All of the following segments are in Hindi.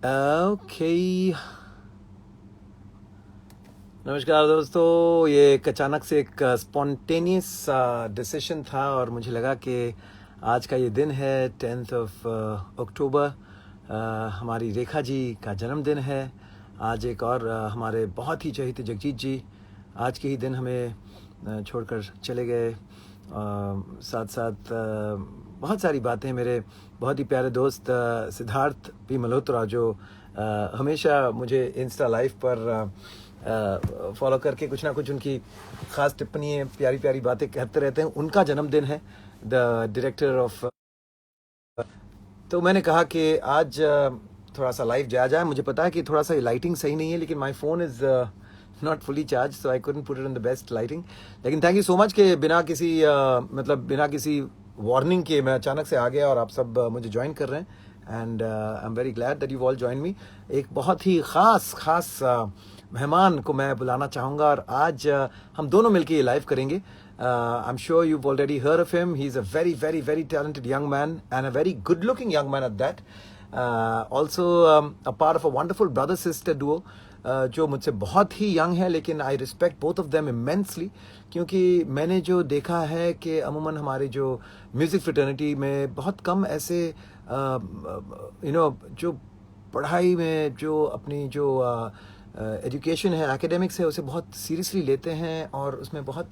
ओके। नमस्कार दोस्तों, ये एक अचानक से एक स्पॉन्टेनियस डिसीशन था और मुझे लगा कि आज का ये दिन है 10th ऑफ अक्टूबर। हमारी रेखा जी का जन्मदिन है आज। एक और हमारे बहुत ही चहेते जगजीत जी आज के ही दिन हमें छोड़कर चले गए। साथ साथ बहुत सारी बातें, मेरे बहुत ही प्यारे दोस्त सिद्धार्थ पी मल्होत्रा जो हमेशा मुझे इंस्टा लाइव पर फॉलो करके कुछ ना कुछ उनकी ख़ास टिप्पणी, प्यारी प्यारी बातें कहते रहते हैं। उनका जन्मदिन है, द डायरेक्टर ऑफ। तो मैंने कहा कि आज थोड़ा सा लाइव जाया जाए। मुझे पता है कि थोड़ा सा लाइटिंग सही नहीं है, लेकिन my phone is not fully charge, so I couldn't put it in the best lighting. लेकिन थैंक यू सो मच कि बिना किसी मतलब बिना किसी वार्निंग के मैं अचानक से आ गया और आप सब मुझे ज्वाइन कर रहे हैं। And I am very glad that you all join me. एक बहुत ही ख़ास मेहमान को मैं बुलाना चाहूँगा और आज हम दोनों मिलकर ये लाइव करेंगे। I'm sure you've already heard of him. He's a very, very, very talented young man and a very good-looking young man at that. Also, a part of a wonderful brother-sister duo, जो मुझसे बहुत ही यंग है, लेकिन I respect both of them immensely, क्योंकि मैंने जो देखा है कि अमूमन हमारे जो म्यूज़िक फ्रेटर्निटी में बहुत कम ऐसे जो पढ़ाई में जो अपनी जो एजुकेशन है, एकेडमिक्स है, उसे बहुत सीरियसली लेते हैं और उसमें बहुत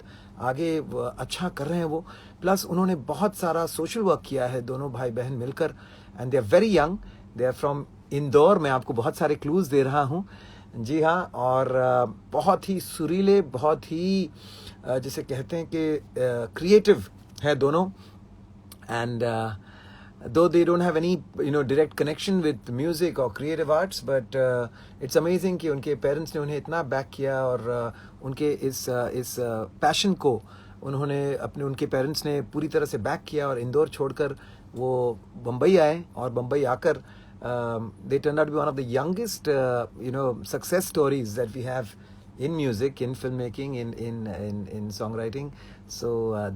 आगे अच्छा कर रहे हैं वो। प्लस उन्होंने बहुत सारा सोशल वर्क किया है, दोनों भाई बहन मिलकर। And they are very young, they are from Indore. मैं आपको बहुत सारे क्लूज़ दे रहा हूँ। जी हाँ, और बहुत ही सुरीले, बहुत ही जिसे कहते हैं कि क्रिएटिव है दोनों। And though they don't have any direct connection with music or creative arts, but it's amazing कि उनके पेरेंट्स ने उन्हें इतना बैक किया और उनके इस पैशन को उनके पेरेंट्स ने पूरी तरह से बैक किया और इंदौर छोड़कर वो बम्बई आए और बम्बई आकर they turned out to be one of the youngest success stories that we have in music, in filmmaking, in songwriting. So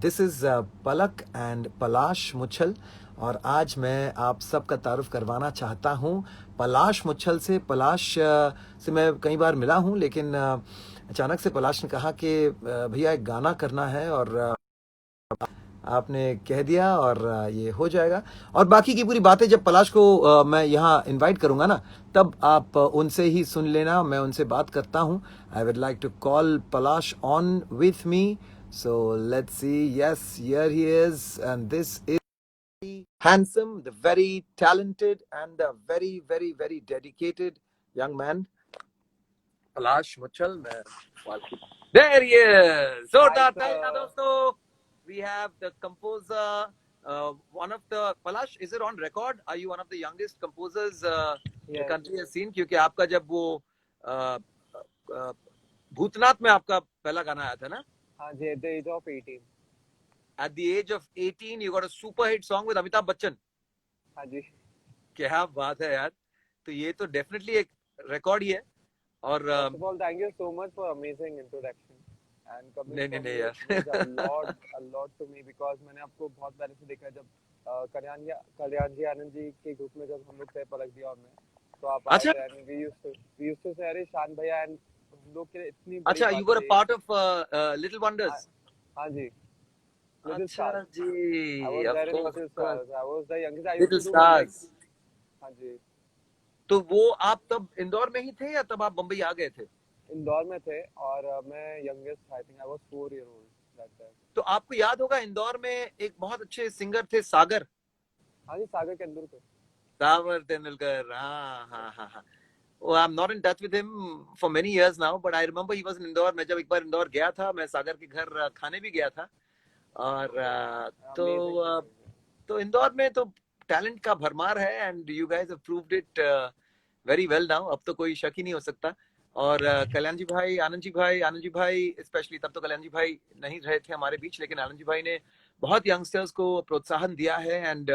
this is Palak and Palash Muchal, और आज मैं आप सबका तारुफ करवाना चाहता हूँ पलाश मुच्छल से। पलाश से मैं कई बार मिला हूँ, लेकिन अचानक से पलाश ने कहा कि भैया एक गाना करना है, और आपने कह दिया और ये हो जाएगा। और बाकी की पूरी बातें जब पलाश को मैं यहाँ इनवाइट करूँगा ना, तब आप उनसे ही सुन लेना, मैं उनसे बात करता हूँ। I would like to call Palash on with me, so let's see. Yes, here he is, and this is handsome, the very talented and the very, very, very dedicated young man, Palash Muchal. There he is. जोरदार तालियां दोस्तों. We have the composer, one of the Palash. Is it on record? Are you one of the youngest composers the country has seen? क्योंकि आपका जब वो भूतनाथ में आपका पहला गाना आया था ना? हाँ जी, at the age of 18. At the age of 18, you got a super hit song with Amitabh Bachchan. हाँ जी. क्या बात है यार. तो ये तो definitely एक रिकॉर्ड ही है. और First of all, thank you so much for amazing introduction. And coming from you means a lot to me, because मैंने आपको बहुत पहले से देखा है जब कल्याण जी आनंद जी के ग्रुप में जब हम लोग थे पलक दी और मैं, तो आप आए थे and we used to say अरे शान भैया, and हम लोग के इतनी बड़ी अच्छा, you were a part of Little Wonders. हाँ जी. अच्छा जी, I was there in Little Stars. I was the youngest. I used Little to do Stars. हाँ जी. तो वो आप तब इंदौर में ही थे या तब आप बम्बई आ गए थे? इंदौर में थे और मैं youngest, I think I was 4 year old that time. तो आपको याद होगा इंदौर में एक बहुत अच्छे सिंगर थे, सागर. हाँ जी, सागर तेंदुलकर. सागर तेंदुलकर, हाँ हाँ हाँ हाँ. Oh, I'm not in touch with him for many years now, but I remember he was in Indore. मैं जब एक बार इंदौर गया था, मैं सागर के घर खाने भी गया था. और तो इंदौर में तो टैलेंट का भरमार है, and you guys have proved it very well now. अब तो कोई शक ही नहीं हो सकता. और कल्याण जी भाई, आनंद जी भाई स्पेशली, तब तो कल्याण जी भाई नहीं रहे थे हमारे बीच, लेकिन आनंद जी भाई ने बहुत यंगस्टर्स को प्रोत्साहन दिया है. And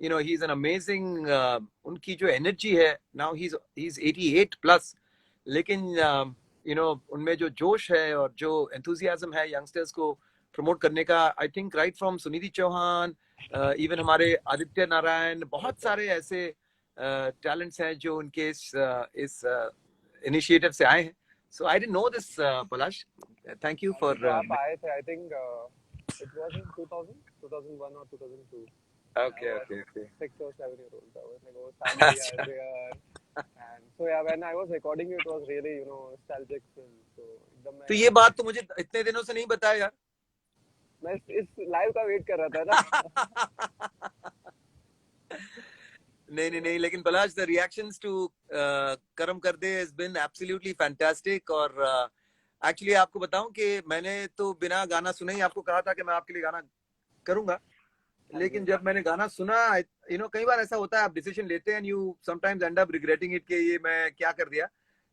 he is an amazing, उनकी जो एनर्जी है, नाउ ही इज 88 प्लस, लेकिन उनमें जो जोश है और जो एंथुजियाज्म है यंगस्टर्स को प्रमोट करने का, I think right from Sunidhi Chauhan, even हमारे आदित्य नारायण, बहुत सारे ऐसे टैलेंट्स हैं जो उनके इस इनिशिएटिव से आए हैं. So I didn't know this, Palash. Thank you for. तो आप आए थे, I think it was in 2000, 2001 or 2002. Okay. 6 or 7 years old. I was like, oh, finally I'm there. And so yeah, when I was recording it was really, you know, nostalgic film. So एकदम तो ये बात तो मुझे इतने दिनों से नहीं बताया यार. मैं इस लाइव का वेट कर रहा था ना. नहीं, लेकिन पलाश, the reactions to करम कर दे has been absolutely fantastic. और actually आपको बताऊं कि मैंने तो बिना गाना सुने ही आपको कहा था कि मैं आपके लिए गाना करूंगा. लेकिन जब मैंने गाना सुना, you know, कई बार ऐसा होता है, आप डिसीजन लेते हैं and you sometimes end up regretting it कि ये मैं क्या कर दिया.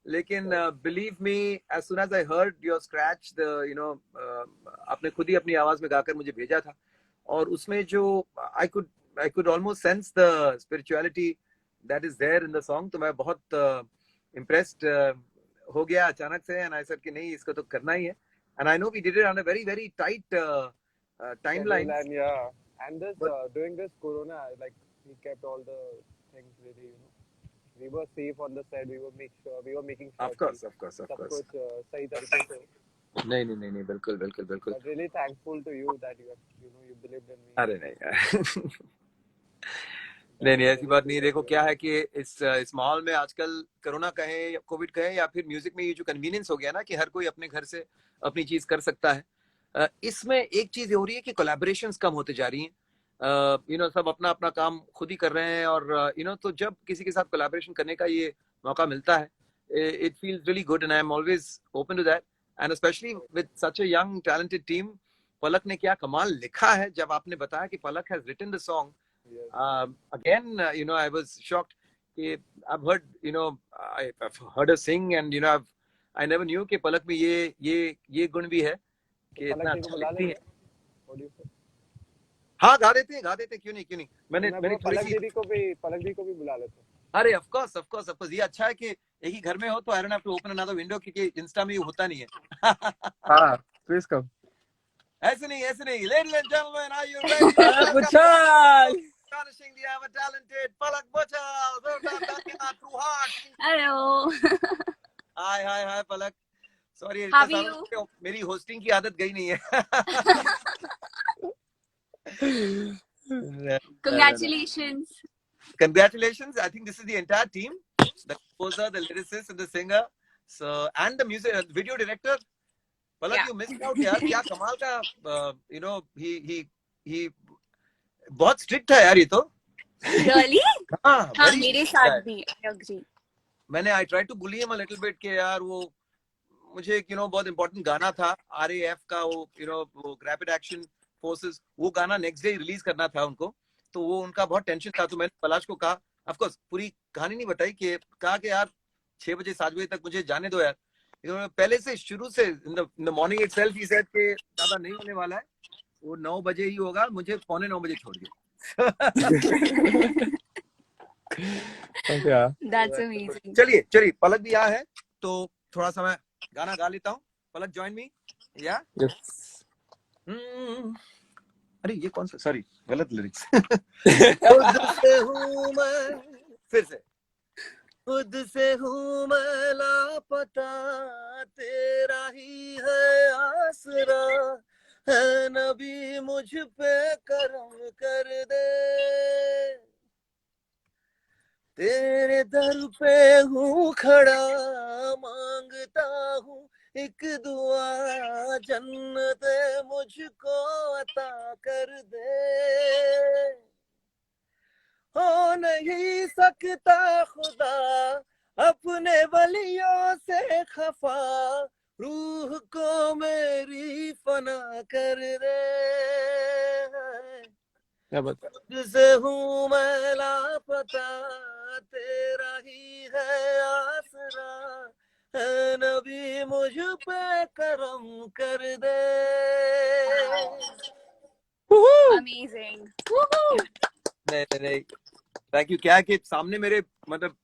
लेकिन believe me, as soon as I heard your scratch, you know, आपने खुद ही अपनी आवाज में गाकर मुझे भेजा था, और उसमें जो I could almost sense the spirituality that is there in the song. तो मैं बहुत impressed हो गया अचानक से, and I said कि नहीं, इसको तो करना ही है. And I know we did it on a very very tight timeline. Yeah, and this during this corona, like we kept all the things really, you know, we were safe on the set. We were making sure. Of course. सब कुछ सही तरीके से. नहीं, बिल्कुल. But really thankful to you that you believed in me. अरे नहीं नहीं, ऐसी बात नहीं. देखो क्या है कि इस माहौल में आजकल कोरोना कहे या कोविड कहे या फिर म्यूजिक में ये जो कन्वीनियंस हो गया ना कि हर कोई अपने घर से अपनी चीज कर सकता है, इसमें एक चीज हो रही है कि कोलैबोरेशंस कम होते जा रही हैं. यू नो, सब अपना अपना काम खुद ही कर रहे हैं, और यू नो, तो जब किसी के साथ कोलैबोरेशन करने का ये मौका मिलता है, it feels really good, and I am always open to that, and specially with such a young talented team. Palak ने क्या कमाल लिखा है. जब आपने बताया कि Palak has written the song, again, you know, I was shocked. I've heard, you know, I've heard her sing, and you know, I never knew कि पलक में ये गुण भी है कि इतना अच्छा लिखती है. हाँ, गा देते हैं, क्यों नहीं. मैंने पलक दीदी को भी बुला लेते हैं. अरे of course. ये अच्छा है कि एक ही घर में हो, तो I don't have to open another window, क्योंकि इंस्टा में ये होता नहीं है. हाँ, please come. ऐसे नहीं. Ladies and gentlemen, are you ready? Astonishing the ever talented Palak Bachal. Hello. Hi Palak. Sorry, How are you? मेरी होस्टिंग की आदत गई नहीं है. Congratulations. I think this is the entire team, the composer, the lyricist, and the singer, so and the music video director. Palak, yeah. You missed out यार. क्या कमाल का, you know, he बहुत स्ट्रिक्ट है यार ये तो. Really? हाँ, मेरे साथ भी. I agree. मैंने I tried to bully him a little bit कि यार वो मुझे, you know, बहुत important गाना था RAF का, वो, you know, वो Rapid Action Forces, वो गाना next day रिलीज करना था उनको, तो वो उनका बहुत टेंशन था. तो मैंने पलाश को कहा, of course पूरी कहानी नहीं बताई, कि कहा कि यार 6 बजे 7 बजे तक मुझे जाने दो यार. पहले से शुरू से in the morning itself he said कि ज्यादा नहीं होने वाला है, वो 9 बजे ही होगा. मुझे 8:45 बजे छोड़ दिया. That's amazing. चलिए पलक भी यहाँ है, तो थोड़ा सा मैं गाना गा लेता हूँ. पलक join me. Yeah? Yes. अरे ये कौन सा, सॉरी गलत लिरिक्स. खुद से हूँ मैं, फिर से. खुद से हूँ मैं लापता, तेरा ही है आसरा, है नबी मुझ पे करम कर दे, तेरे दर पे हूँ खड़ा, मांगता हूँ एक दुआ, जन्नत मुझको अता कर दे. हो नहीं सकता खुदा अपने वलियों से खफा, रूह को मेरी फना कर दे. तुझसे हूँ मैं लापता, तेरा ही है आसरा, है नबी मुझ पे करम कर दे. Amazing. नहीं, थैंक यू. क्या है कि सामने मेरे मतलब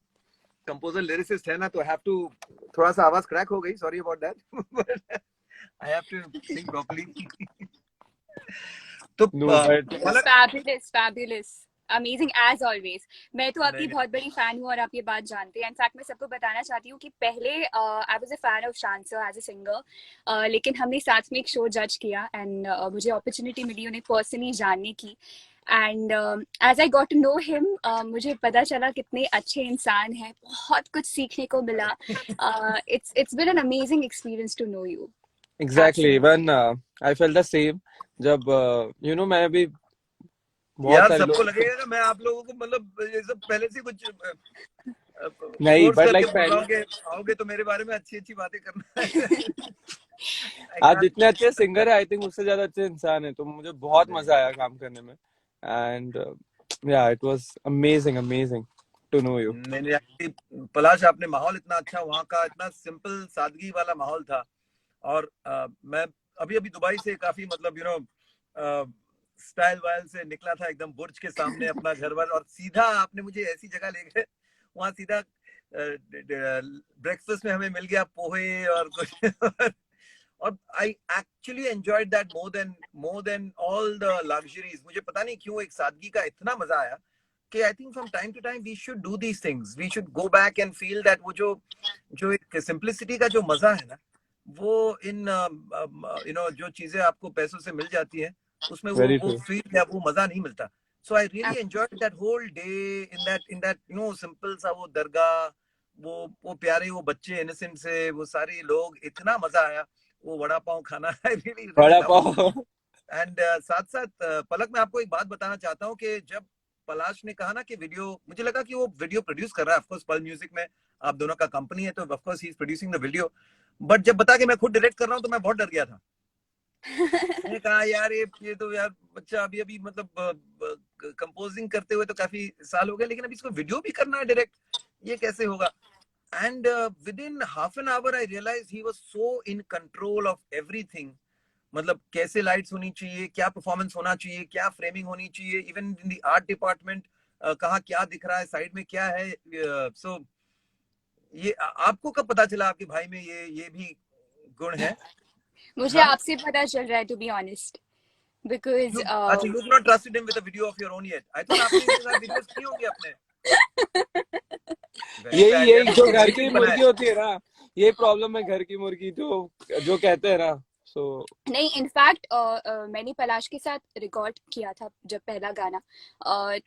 कंपोजर लिरिसिस्ट है ना, तो आई हैव टू, थोड़ा सा आवाज क्रैक हो गई, sorry about that, but I have to sing properly. तो fabulous. Amazing as always. मैं तो आपकी नहीं बहुत बड़ी फैन हूँ और आप ये बात जानते हैं। इनफैक्ट मैं सबको बताना चाहती हूँ कि पहले I was a fan of शान सर एज अ सिंगर, लेकिन हमने साथ में एक शो जज किया एंड मुझे अपॉर्चुनिटी मिली उन्हें पर्सनली जानने की। And as I got to know him, मुझे पता चला कितने अच्छे इंसान हैं, बहुत कुछ सीखने को मिला। It's been an amazing experience to know you. Exactly. Absolutely. Even I felt the same. जब मैं भी बहुत यार, सारे सबको लोग लगेगा कि मैं आप लोगों को मतलब ये सब पहले से कुछ नहीं, फोर्स बट करके लाइक बोल रहा पहले हूँ कि आओगे तो मेरे बारे में अच्छी अच्छी बातें करना है। I आप can't जितने अच्छे accept सिंगर that. है, आई थिंक उससे ज्यादा अच्छे इंसान है, तो मुझे बहुत मजा आया काम करने में। And yeah it was amazing amazing to know you. नहीं actually, पलाश, आपने माहौल इतना अच्छा, वहाँ का इतना सिंपल सादगी वाला माहौल था। और मैं अभी अभी दुबई से काफी मतलब स्टाइल वाइल से निकला था, एकदम बुर्ज के सामने अपना घर वाल, और सीधा आपने मुझे ऐसी जगह ले गए, वहाँ सीधा ब्रेकफास्ट में हमें मिल गया पोहे और कुछ। और I actually enjoyed that more than all the luxuries. मुझे पता नहीं क्यों एक सादगी का इतना मजा आया कि I think from time to time we should do these things, we should go back and feel that वो जो जो एक सिंप्लिसिटी का जो मजा है ना, वो इन जो चीजें आपको पैसों से मिल जाती है उसमें वेरी वो ट्रू। फील या वो मजा नहीं मिलता। So I really enjoyed that whole day in that simple सा वो दरगाह, वो प्यारे वो बच्चे इनोसेंट से, वो सारे लोग, इतना मजा आया वो वड़ा पाव खाना। आई रियली रियली बड़ा लव। पाव। एंड साथ साथ पलक, मैं आपको एक बात बताना चाहता हूँ कि जब पलाश ने कहा ना कि वीडियो, मुझे लगा कि वो वीडियो प्रोड्यूस कर रहा है। ऑफकोर्स पल म्यूजिक में आप दोनों का कंपनी है, तो of course he is producing the video. But जब बता के मैं खुद डायरेक्ट कर रहा हूँ तो मैं बहुत डर गया था। मैंने कहा यार ये तो यार बच्चा अभी अभी मतलब कंपोजिंग करते हुए तो काफी साल हो गए, लेकिन अभी इसको वीडियो भी करना है डायरेक्ट, ये कैसे होगा? And within half an hour I realise he was so in control of everything. मतलब कैसे लाइट्स होनी चाहिए, क्या परफॉर्मेंस होना चाहिए, क्या फ्रेमिंग होनी चाहिए, even in the art department कहाँ क्या दिख रहा है, साइड में क्या है। सो ये आपको कब पता चला आपके भाई में ये भी गुण है? मुझे हाँ, आपसे पता चल रहा है, टू बी ऑनेस्ट, बिकॉज अच्छा, you not trusted him with a video of your own yet? I thought आपने इसके साथ वीडियोस की होंगी अपने। वेरी यही बैड यार, यही जो मुझे घर वही की नहीं पता मुर्गी है। होती है ना, ये प्रॉब्लम है घर की मुर्गी, जो जो कहते हैं ना। सो नहीं, इनफैक्ट मैंने पलाश के साथ रिकॉर्ड किया था जब पहला गाना।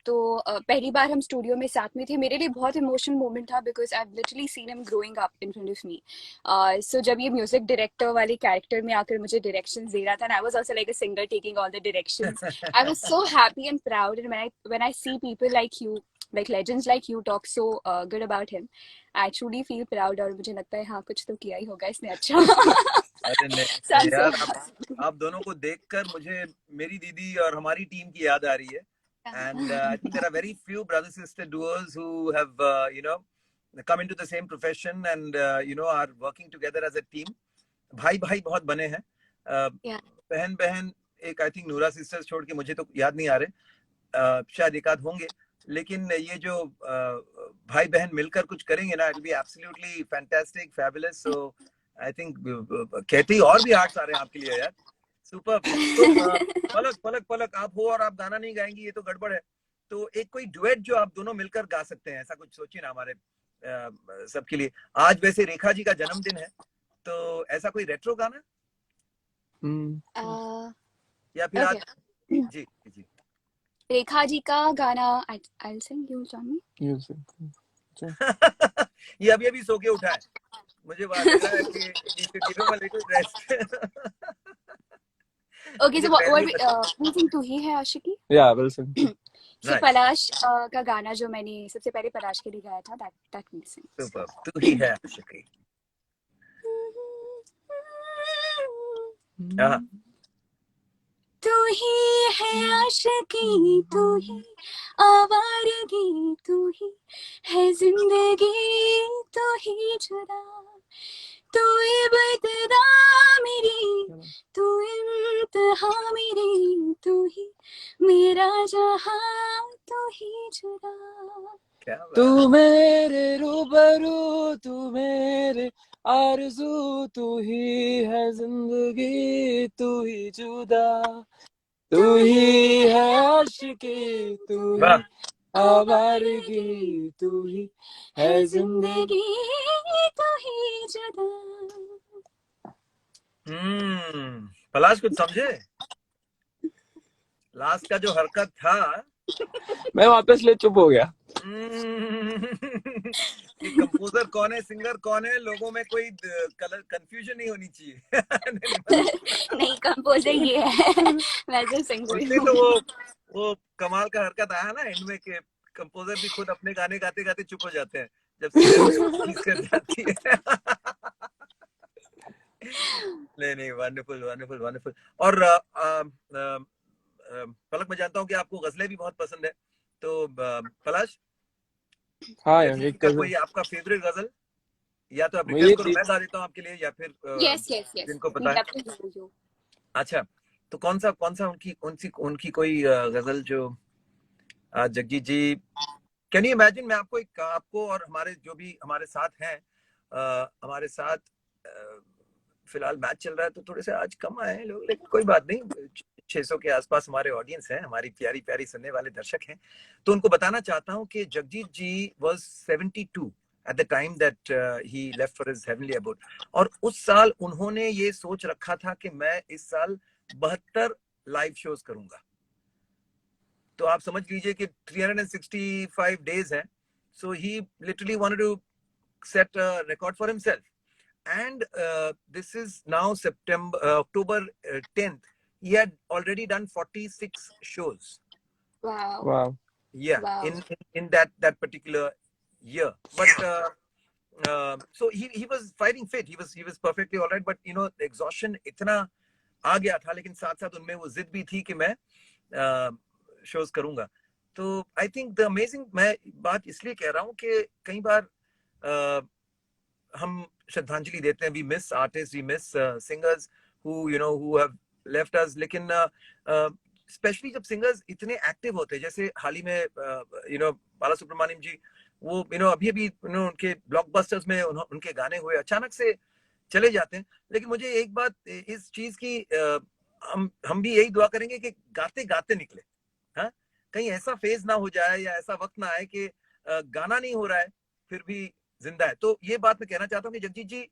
तो पहली बार हम स्टूडियो में साथ में थे। मेरे लिए बहुत इमोशनल मोमेंट था because I literally seen him growing up in front of me. So जब ये म्यूजिक डायरेक्टर वाले कैरेक्टर में आकर मुझे डायरेक्शन दे रहा था, and I was also like a singer taking all the directions, I was so happy and proud. And when I see people like you, like legends like you talk so good about him, I truly feel proud। और मुझे लगता है हाँ, कुछ तो किया ही होगा इसने अच्छा। अरे नहीं So नहीं I'm so यार, happy। आप दोनों को देखकर मुझे मेरी दीदी और हमारी टीम की याद आ रही है। And I think there are very few brother sister duos who have come into the same profession and are working together as a team। भाई भाई बहुत बने हैं। Yeah. बहन बहन एक आई थिंक नूरा सिस्टर्स छोड़ के मुझे तो याद नहीं आ रहे, शायद एक आध होंगे। लेकिन ये जो भाई बहन मिलकर कुछ करेंगे ना, it will be absolutely fantastic, fabulous. So I think कहते ही और भी हार्ट्स आ रहे हैं आपके लिए यार। सुपर। तो पलक पलक पलक, आप हो और आप गाना नहीं गाएंगी, ये तो गड़बड़ है। तो एक कोई डुएट जो आप दोनों मिलकर गा सकते हैं, ऐसा कुछ सोचिए ना हमारे सबके लिए। आज वैसे रेखा जी का जन्मदिन है, तो ऐसा कोई रेट्रो गाना, या फिर Okay. आज जी जी रेखा जी का गाना I'll sing you Johnny। ये अभी अभी सो के उठा है, मुझे लग रहा है कि we should give him a little rest। Okay, मुझे so what पहले ही we'll sing तू ही है आशिकी। या विल्सन। So नाइस, पलाश का गाना जो मैंने सबसे पहले पलाश के लिए गाया था, that we'll sing। सुपर। तू ही है आशिकी। हाँ, तू ही है आशिकी, तू ही आवारगी, तू ही है जिंदगी, तू ही जुदा, तू इब्तिदा मेरी, तू इंतहा मेरी, तू ही मेरा जहां, तू ही जुदा। क्या बात। तू मेरे रूबरू, तू मेरे आरज़ू, तू ही है जिंदगी, तू ही जुदा, तू ही है आशिकी, तू ही वाह आवारगी, तू ही है जिंदगी। जिंदगी तू ही जुदा। पलाश कुछ समझे? लास्ट का जो हरकत था मैं वापस ले चुप हो गया। कि कंपोजर कौन है, सिंगर कौन है, लोगों में कोई कलर कंफ्यूजन नहीं होनी चाहिए। नहीं, मतलब नहीं, कंपोजर ये है, मैं जो सिंगर इसलिए हूँ। तो वो कमाल का हरकत आया ना एंड में कि कंपोजर भी खुद अपने गाने गाते गाते चुप हो जाते हैं जब सिंगर की चीज कर जाती है। नहीं, वंडरफुल वंडरफुल वंडरफुल। और पलक, मैं जानता हूँ कि आपको गजलें भी बहुत पसंद है, तो पलाश, हाँ यार, जगजीत एक जी का गजल कोई आपका फेवरेट गजल, या तो आप मुझे रिक्वेस्ट करो मैं गा देता हूँ आपके लिए, या फिर यस यस यस, जिनको वी पता है। Love to hear you. अच्छा, तो कौन सा उनकी उनकी उनकी कोई गजल जो जगजीत जी, कैन यू इमेजिन, मैं आपको और हमारे जो भी हमारे साथ हैं, हमारे साथ फिलहाल मैच चल रहा है तो थोड़े से आज कम आए हैं लोग, लेकिन कोई बात नहीं, 600 के आसपास हमारे ऑडियंस है, हमारी प्यारी प्यारी सुनने वाले दर्शक हैं। तो उनको बताना चाहता हूं कि जगजीत जी was 72 at the time that he left for his heavenly abode, और उस साल उन्होंने ये सोच रखा था कि मैं इस साल 72 लाइव शोज करूंगा। तो आप समझ लीजिए कि 365 डेज है, so he literally wanted to set a record for himself. And this is now October 10th. He had already done 46 shows. Wow वाह। Yeah, wow. in that particular year. But so he was fighting fit. He was perfectly all right. But you know, the exhaustion इतना आ गया था, लेकिन साथ साथ उनमें वो जिद भी थी कि मैं शोज करूंगा। तो आई थिंक द अमेजिंग, मैं बात इसलिए कह रहा हूँ कि कई बार हम श्रद्धांजलि देते हैं, we miss artist, we miss singers who you know who have left us, लेकिन स्पेशली जब सिंगर्स इतने एक्टिव होते हैं, जैसे हाल ही में यू नो बाला सुब्रमण्यम जी, वो यू नो अभी उनके ब्लॉकबस्टर्स में उनके गाने हुए, अचानक से चले जाते हैं। लेकिन मुझे एक बात इस चीज की, हम भी यही दुआ करेंगे कि गाते गाते निकले, हाँ, कहीं ऐसा फेज ना हो जाए या ऐसा वक्त ना आए कि गाना नहीं हो रहा है फिर भी जिंदा है। तो ये बात मैं कहना चाहता हूँ कि जगजीत जी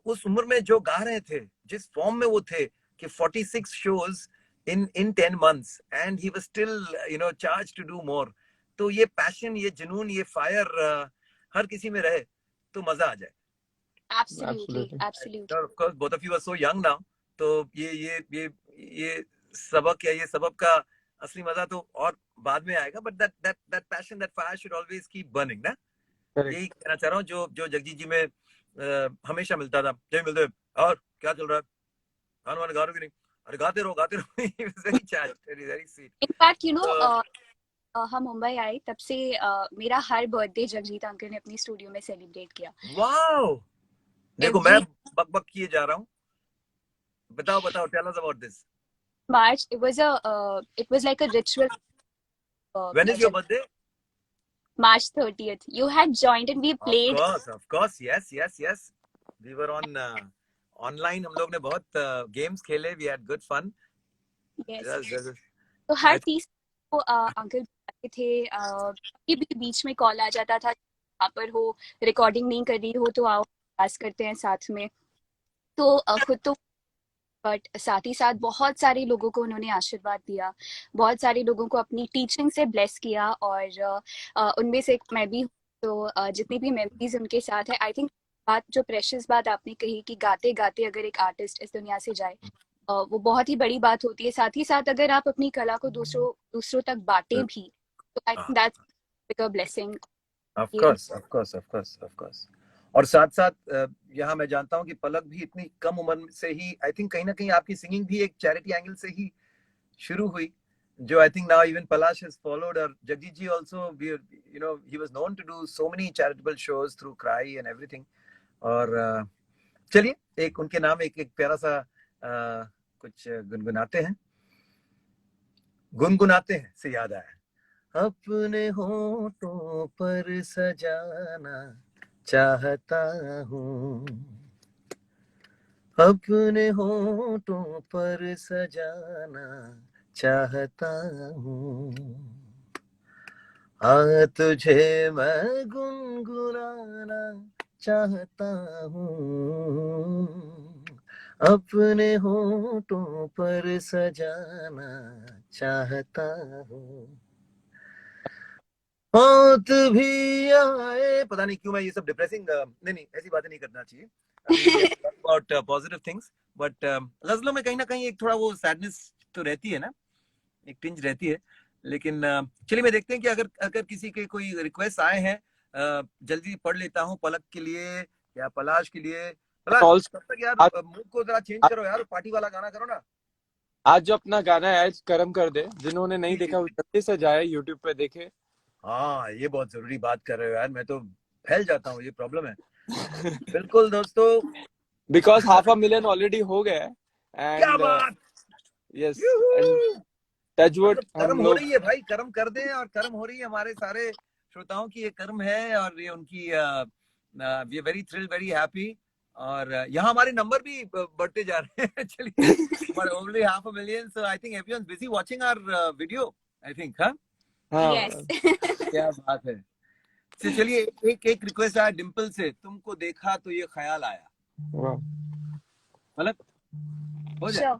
उस उम्र में जो गा रहे थे, जिस फॉर्म में वो थे कि 46 shows in 10 months and he was still you know charged to do more. तो ये पैशन, ये जुनून, ये फायर हर किसी में रहे तो मजा आ जाए। Absolutely, Absolutely. absolutely. Of course, both of you are so young now. तो ये सबक या ये सबक का असली मजा तो और बाद में आएगा, but that passion, that fire should always keep burning, ना? Correct. यही कहना चाह रहा हूँ, जो जगजीत जी में हमेशा मिलता था, जय मिलदेव, और क्या चल रहा है, गाना वाना गा रहे हो कि नहीं, अरे गाते रहो गाते रहो। He was very charged, very sweet. In fact, you know, तो हम मुंबई आए तब से मेरा हर बर्थडे जगजीत अंकल ने अपनी स्टूडियो में सेलिब्रेट किया। वाओ, देखो मैं Every बक बक किए जा रहा हूँ, बताओ बताओ, tell us about this. March, it was like a ritual. When is your birthday? March 30th. You had joined and we played. Of course, yes. We were on online, हम लोग ने बहुत games खेले, we had good fun. Yes. Yes. तो हर तीस को अंकल बुलाते थे। ये भी बीच में कॉल आ जाता था, यहाँ पर हो, रिकॉर्डिंग नहीं कर रही हो तो आओ पास करते हैं साथ में। तो खुद तो, बट साथ ही साथ बहुत सारे लोगों को उन्होंने आशीर्वाद दिया, बहुत सारे लोगों को अपनी टीचिंग से ब्लेस किया, और उनमें से मैं भी हूँ। तो जितनी भी मेमोरीज उनके साथ है, आई थिंक बात जो प्रेशियस बात आपने कही कि गाते गाते अगर एक आर्टिस्ट इस दुनिया से जाए, वो बहुत ही बड़ी बात होती है। साथ ही साथ अगर आप अपनी कला को दूसरों तक बांटें भी, तो I think that's bigger blessing. Of course. और साथ साथ यहाँ मैं जानता हूँ कि पलक भी इतनी कम उम्र से ही, आई थिंक कहीं ना कहीं आपकी सिंगिंग भी एक चैरिटी एंगल से ही शुरू हुई, जो I think now even Palash has followed, और Jagjit ji also, you know he was known to do so many charitable shows through CRY and everything. और चलिए एक उनके नाम एक प्यारा सा कुछ गुनगुनाते हैं से याद आया, अपने होठों पर सजाना चाहता हूँ, अपने होठों पर सजाना चाहता हूँ, हाँ तुझे मैं गुनगुनाना चाहता हूँ, अपने होठों पर सजाना चाहता हूँ, मौत भी आए। पता नहीं क्यों मैं ये सब डिप्रेसिंग, नहीं ऐसी बातें नहीं करना चाहिए। अबाउट पॉजिटिव थिंग्स, बट गजलों में कहीं ना कहीं एक थोड़ा वो सैडनेस तो रहती है ना, एक टिंज रहती है। लेकिन चलिए मैं देखते हैं कि अगर अगर किसी के कोई रिक्वेस्ट आए हैं, जल्दी पढ़ लेता हूँ पलक के लिए या पलाश के लिए। पलाश ऑल्सो तब तक यार आज, मूड को जरा चेंज करो यार, पार्टी वाला गाना करो ना। आज जो अपना गाना है आज कर्म कर दे, जिन्होंने जी नहीं जी देखा वो जी। जल्दी से जाए यूट्यूब पे देखे। हाँ ये बहुत जरूरी बात कर रहे हो यार, मैं तो फैल जाता हूँ, ये प्रॉब्लम है। बिल्कुल दोस्तों। बिकॉज 500,000 ऑलरेडी हो गया है। क्या एंड बात। Yes, and यूहू! टचवुड मतलब कर्म हम हो लोग। रही है भाई, कर्म कर दें, और कर्म हो रही है हमारे सारे श्रोताओं की, ये कर्म है और ये उनकी we very thrilled, very happy. और यहाँ हमारे नंबर भी बढ़ते जा रहे हैं। चलिए, but only 500,000, so I think everyone's busy watching our video, I think, हाँ? Yes. हाँ, क्या बात है। चलिए एक एक रिक्वेस्ट आया डिम्पल से, तुमको देखा तो ये ख्याल आया। वाह। मतलब हो जाए, Sure.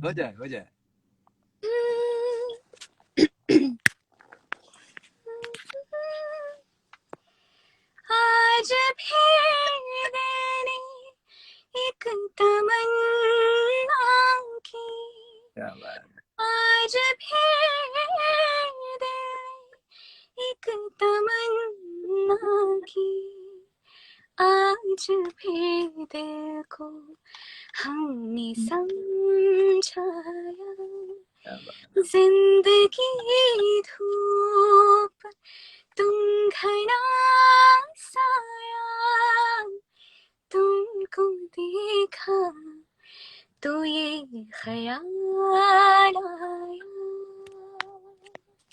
हो जाए, हो जाए। आज भी मैंने एक तमन्ना की, क्या बात। आज भी मैंने एक तमन्ना की, आज भी दिल को हमने समझाया, क्या बात। जिंदगी धूप तुम घना साया, तुमको देखा तो ये ख्याल आया।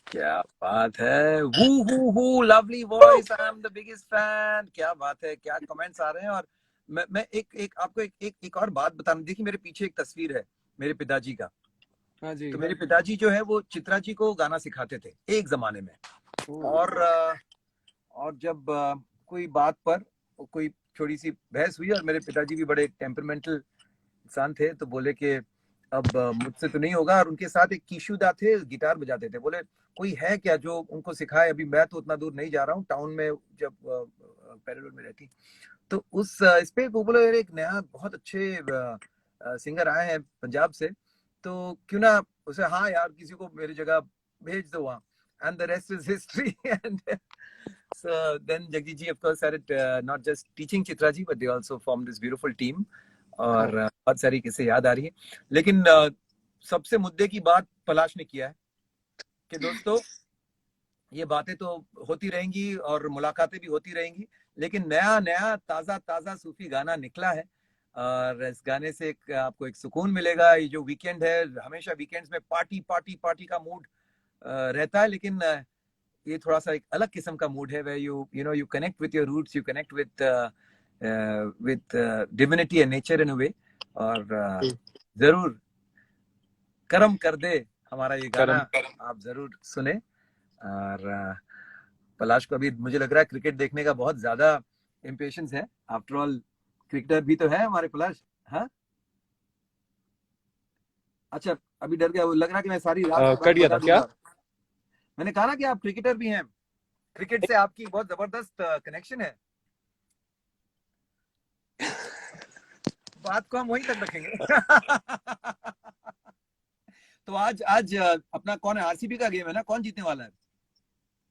क्या बात है। Who lovely voice, I am the biggest fan. क्या बात है, क्या कमेंट्स आ रहे हैं। और मैं एक आपको एक और बात बताना। देखिए मेरे पीछे एक तस्वीर है मेरे पिताजी का। हाँ जी। तो मेरे पिताजी जो है वो चित्रा जी को गाना सिखाते थे एक जमाने में। और जब कोई बात पर कोई थोड़ी सी बहस हुई, और मेरे पिताजी भी बड़े टेम्परमेंटल इंसान थे, तो बोले कि अब मुझसे तो नहीं होगा। और उनके साथ एक कीशुदा थे, गिटार बजाते थे। बोले कोई है क्या जो उनको सिखाए, अभी मैं तो उतना दूर नहीं जा रहा हूँ, टाउन में जब पेरेडोल में रहती। तो उस इस पे वो बोले यार एक नया बहुत अच्छे सिंगर आए हैं पंजाब से, तो क्यों ना उसे, हाँ यार किसी को मेरी जगह भेज दो वहाँ। And the rest is history. And so then Jagdish ji of course started not just teaching Chitra ji, but they also formed this beautiful team. और बहुत सारी किस्से याद आ रही है। लेकिन सबसे मुद्दे की बात पलाश ने किया है कि दोस्तों ये बातें तो होती रहेंगी और मुलाकातें भी होती रहेंगी, लेकिन नया नया ताजा ताजा सूफी गाना निकला है। और इस गाने से आपको एक सुकून मिलेगा। ये जो वीकेंड है, हमेशा वीकेंड्स में पार्टी पार्टी पार्टी का मूड रहता है, लेकिन ये थोड़ा सा एक अलग किस्म का मूड है, where you connect with your roots, you connect with divinity and nature in a way। और जरूर कर्म कर दे हमारा ये गाना आप जरूर सुने। और पलाश को अभी मुझे लग रहा है क्रिकेट देखने का बहुत ज्यादा इम्पेशंस है। आफ्टर ऑल क्रिकेटर भी तो है हमारे पलाश, हाँ? अच्छा अभी डर गया, वो लग रहा है कि मैं सारी रात कट गया था क्या? मैंने कहा ना कि आप क्रिकेटर भी हैं, क्रिकेट से आपकी बहुत जबरदस्त कनेक्शन है। बात को हम वहीं तक रखेंगे। तो आज अपना कौन है, आरसीबी का गेम है ना, कौन जीतने वाला है?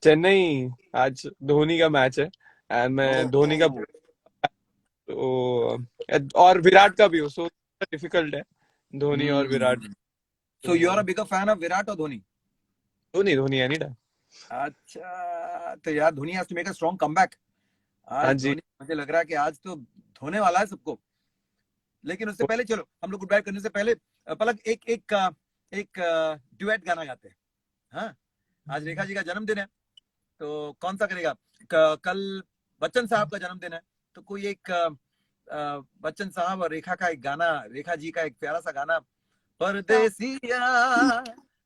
चेन्नई। आज धोनी का मैच है एंड मैं धोनी का और विराट का भी हो, सो डिफिकल्ट है धोनी और Virat. So you are a bigger fan of Virat और धोनी? Dhoni any time. अच्छा तो यार Dhoni has to make a strong comeback हाँ आज। जी। धोनी मुझे लग रहा है कि आज तो धोने वाला है सबको। लेकिन उससे पहले चलो हम लोग गुड बाय करने से पहले पलक एक ड्यूएट गाना गाते हैं। हाँ आज रेखा जी का जन्मदिन है, तो कौन सा करेगा? कल बच्चन साहब का जन्मदिन है, तो कोई एक बच्चन साहब और रेखा का एक गाना, रेखा जी का एक प्यारा सा गाना परदेसिया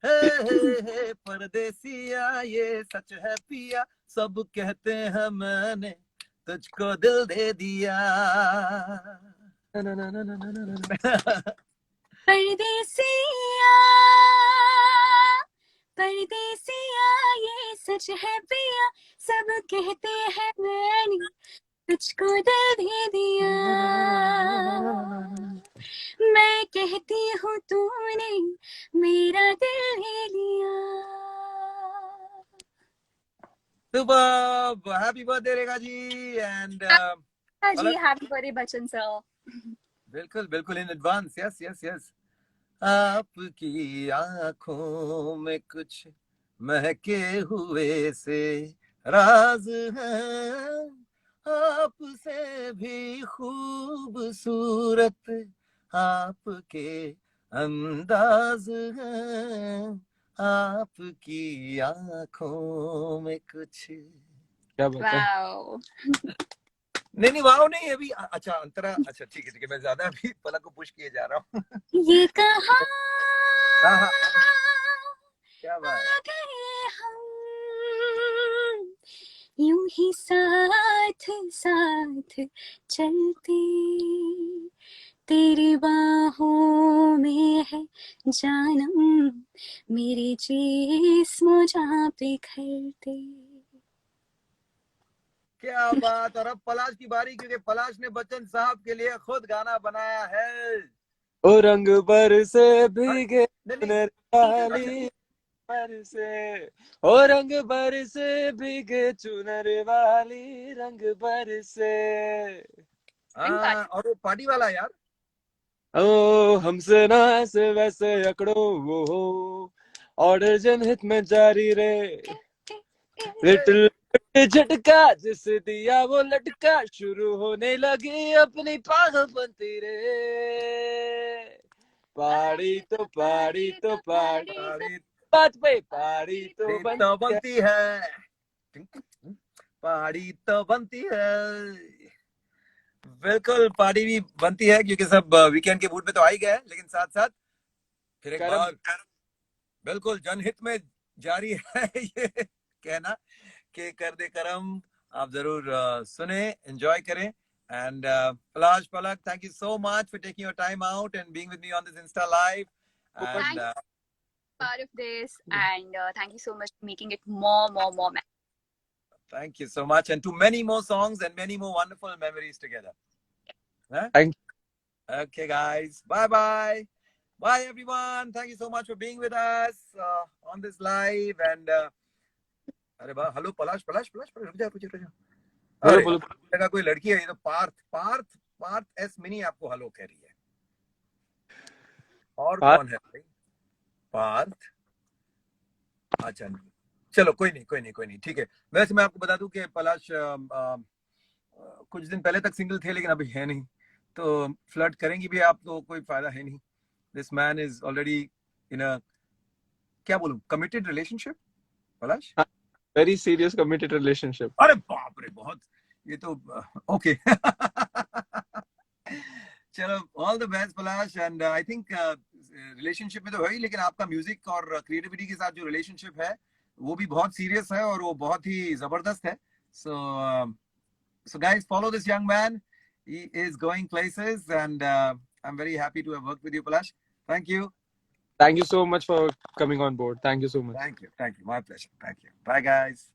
हे परदेसिया ये सच है पिया, सब कहते हैं मैंने तुझको दिल दे दिया। परदेसिया परदेसिया ये सच है पिया, सब कहते हैं मैंने तुझको दिल दे दिया। मैं कहती हूँ तूने मेरा दिल ले लिया। सुबह happy birthday Rekha ji and ji happy birthday Bachchan sir. बिल्कुल बिल्कुल in advance. Yes yes yes. आपकी आंखों में कुछ महके हुए से राज है, आपसे भी खूबसूरत आपके अंदाज है, आपकी आंखों में कुछ। क्या बात है। वाओ नहीं वाह नहीं अभी अच्छा अंतरा। अच्छा ठीक है मैं ज्यादा अभी पलक को पुश किए जा रहा हूँ। ये कहा हाँ क्या बात। आ गए हम यूं ही साथ साथ चलते, तेरी बाहों में है जानम मेरे जिस्म जहाँ पे खलते। क्या बात। और अब पलाश की बारी, क्योंकि पलाश ने बच्चन साहब के लिए खुद गाना बनाया है। ओ रंग बरसे भीगे नहीं, वाली बरसे, ओ रंग बरसे भीगे चुनर वाली रंग बरसे। हाँ और वो पार्टी वाला यार। ओ हमसे ना ऐसे वैसे अकड़ो वो हो, ऑर्डर जनहित में जारी रे। लिटिल झटका जिस दिया वो लटका, शुरू होने लगी अपनी पागलपंती रे। पहाड़ी तो पहाड़ी तो पहाड़ी बात पे पहाड़ी तो बनती है, पहाड़ी तो बनती है। बिल्कुल पार्टी भी बनती है, क्योंकि सब वीकेंड के मूड में तो आ ही गए, लेकिन साथ साथ फिर एक बार बिल्कुल जनहित में जारी है ये कहना कि कर दे करम। आप जरूर सुने, एंजॉय करें। And Palash, Palak, thank you so much for taking your time out and being with me on this Insta Live. And part of this, and thank you so much for making it more. thank you so much, and to many more songs and many more wonderful memories together. Huh? Thank you. Okay, guys. Bye. Bye, everyone. Thank you so much for being with us on this live. And hello, Palash. रुक जा। बोलो जगह कोई लड़की है, ये तो पार्थ एस मिनी आपको हेलो कह रही है। और कौन है भाई? पार्थ। अच्छा चलो कोई नहीं ठीक है। वैसे मैं आपको बता दूं कि पलाश कुछ दिन पहले तक सिंगल थे, लेकिन अभी है नहीं, तो फ्लर्ट करेंगी भी आप तो कोई फायदा है नहीं। This man is already in a, क्या बोलूं, committed relationship. Palash very serious committed relationship. अरे बाप रे, बहुत ये तो ओके। चलो all the best Palash. And I think relationship में तो है ही, लेकिन आपका म्यूजिक और क्रिएटिविटी के साथ जो रिलेशनशिप है वो भी बहुत सीरियस है और वो बहुत ही जबरदस्त है। So guys, follow this young man. He is going places, and I'm very happy to have worked with you, Palash. Thank you. Thank you so much for coming on board. Thank you so much. Thank you. My pleasure. Thank you. Bye, guys.